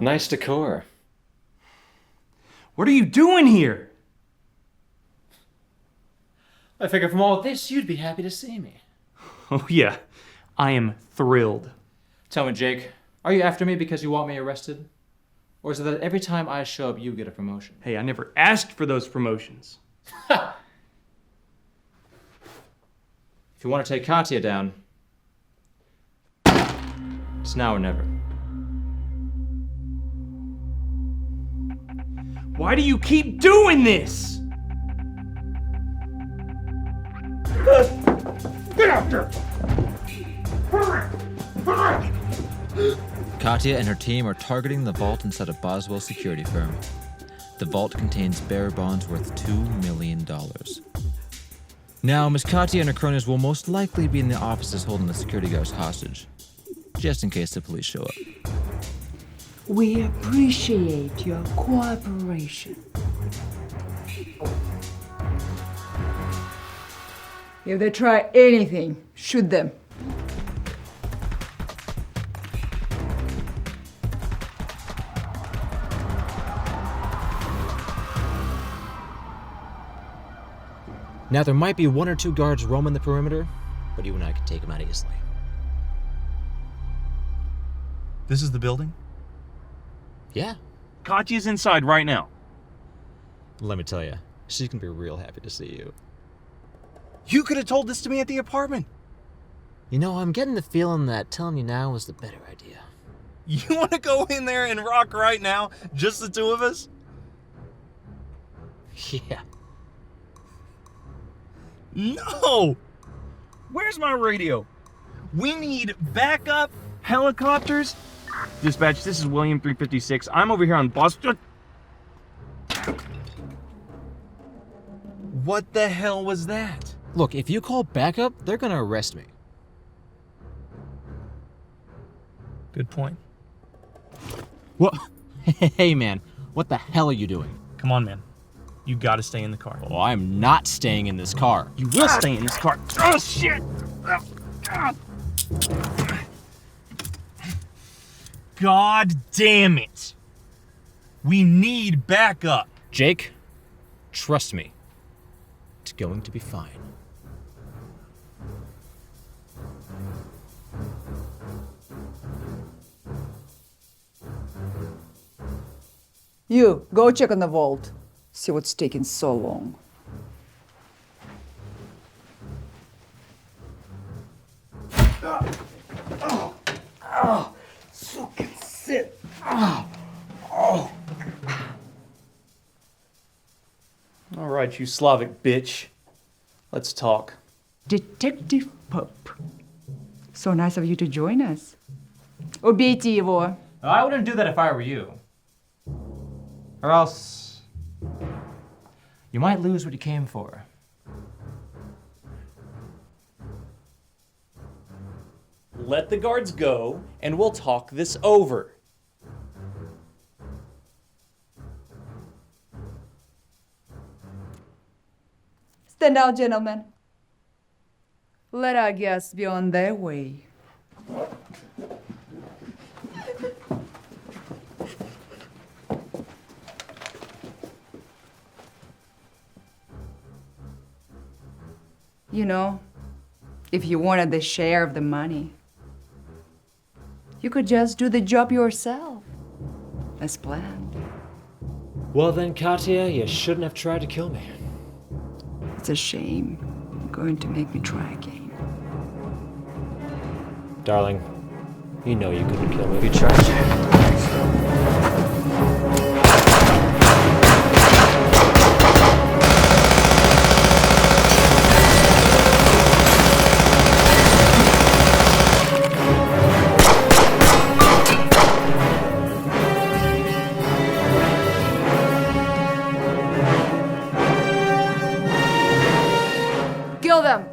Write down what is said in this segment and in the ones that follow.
Nice decor. What are you doing here? I figure from all this, you'd be happy to see me. Oh yeah, I am thrilled. Tell me, Jake, are you after me because you want me arrested? Or is it that every time I show up, you get a promotion? Hey, I never asked for those promotions. If you want to take Katya down, it's now or never. Why do you keep doing this? Get out there! Katya and her team are targeting the vault inside of Boswell's security firm. The vault contains bearer bonds worth $2 million. Now, Miss Katya and her cronies will most likely be in the offices holding the security guards hostage, just in case the police show up. We appreciate your cooperation. If they try anything, shoot them. Now, there might be one or two guards roaming the perimeter, but you and I can take them out easily. This is the building? Yeah. Katya's inside right now. Let me tell you, she's gonna be real happy to see you. You could have told this to me at the apartment. You know, I'm getting the feeling that telling you now is the better idea. You want to go in there and rock right now? Just the two of us? Yeah. No! Where's my radio? We need backup helicopters. Dispatch, this is William 356. I'm over here on Boston. What the hell was that? Look, if you call backup, they're gonna arrest me. Good point. What? Hey, man, what the hell are you doing? Come on, man. You gotta stay in the car. Oh, I'm not staying in this car. You will stay in this car. Oh, shit! God damn it! We need backup. Jake, trust me. It's going to be fine. You, go check on the vault. See what's taking so long. So can sit. All right, you Slavic bitch. Let's talk. Detective Pope. So nice of you to join us. Убейте его. I wouldn't do that if I were you. Or else, you might lose what you came for. Let the guards go, and we'll talk this over. Stand out, gentlemen. Let our guests be on their way. You know, if you wanted the share of the money, you could just do the job yourself, as planned. Well then, Katya, you shouldn't have tried to kill me. It's a shame. You're going to make me try again. Darling, you know you couldn't kill me if you tried. Kill them!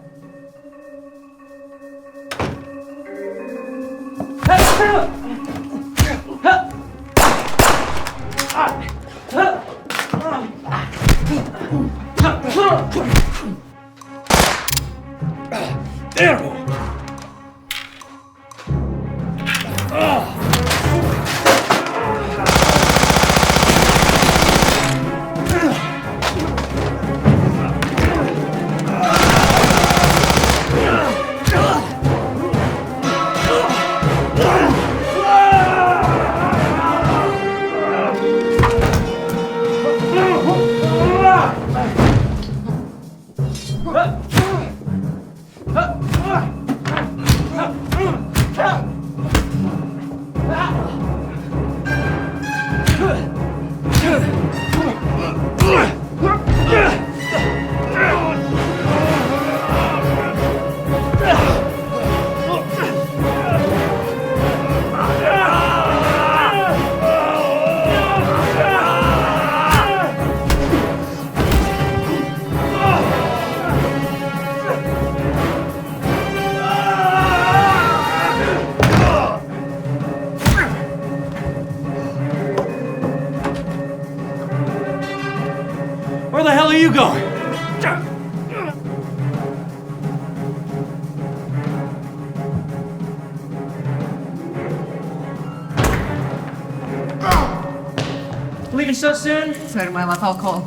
Where the hell are you going? Leaving so soon? Sermela Falcon.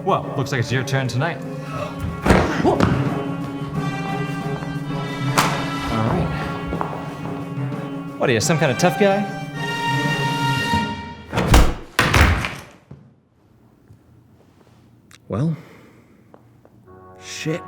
Well, looks like it's your turn tonight. All right. What are you, some kind of tough guy? Well, shit.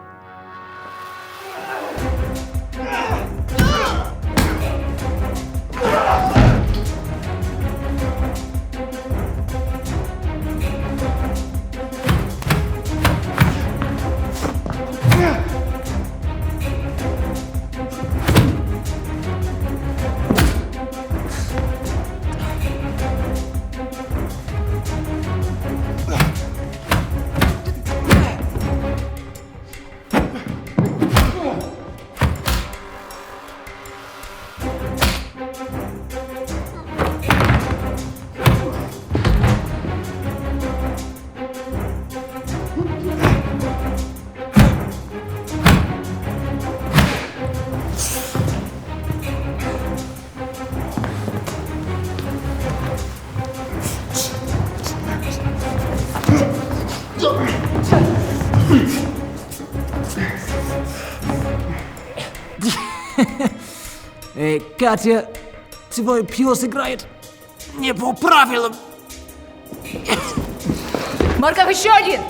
Katya, твой пес играет не по правилам. Марков, еще один!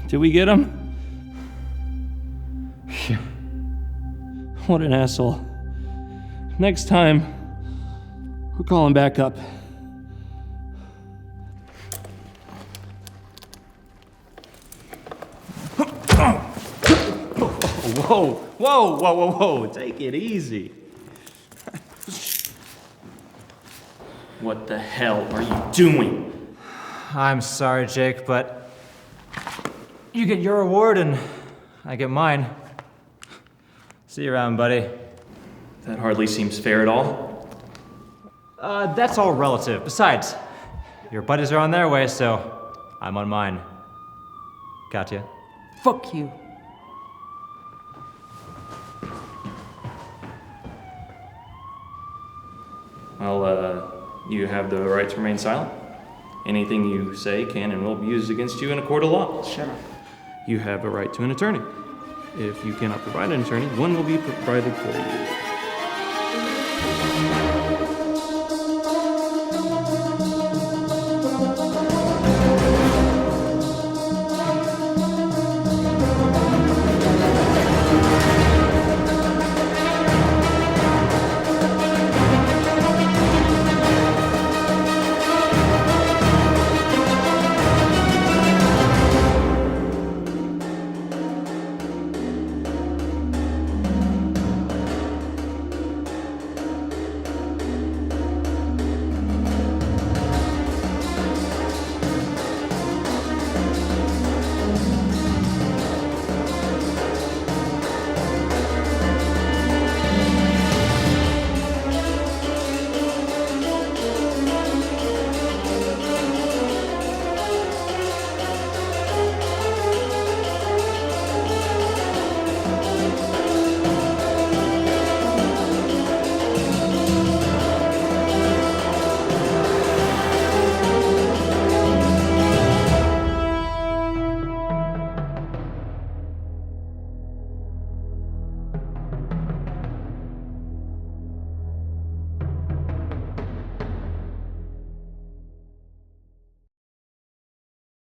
Did we get him? Phew. What an asshole. Next time, we'll call him back up. Whoa, whoa, whoa, whoa, whoa, take it easy. What the hell are you doing? I'm sorry, Jake, but you get your reward and I get mine. See you around, buddy. That hardly seems fair at all. That's all relative. Besides, your buddies are on their way, so I'm on mine. Katya. Fuck you. Well, you have the right to remain silent. Anything you say can and will be used against you in a court of law. Shut up. You have a right to an attorney. If you cannot provide an attorney, one will be provided for you.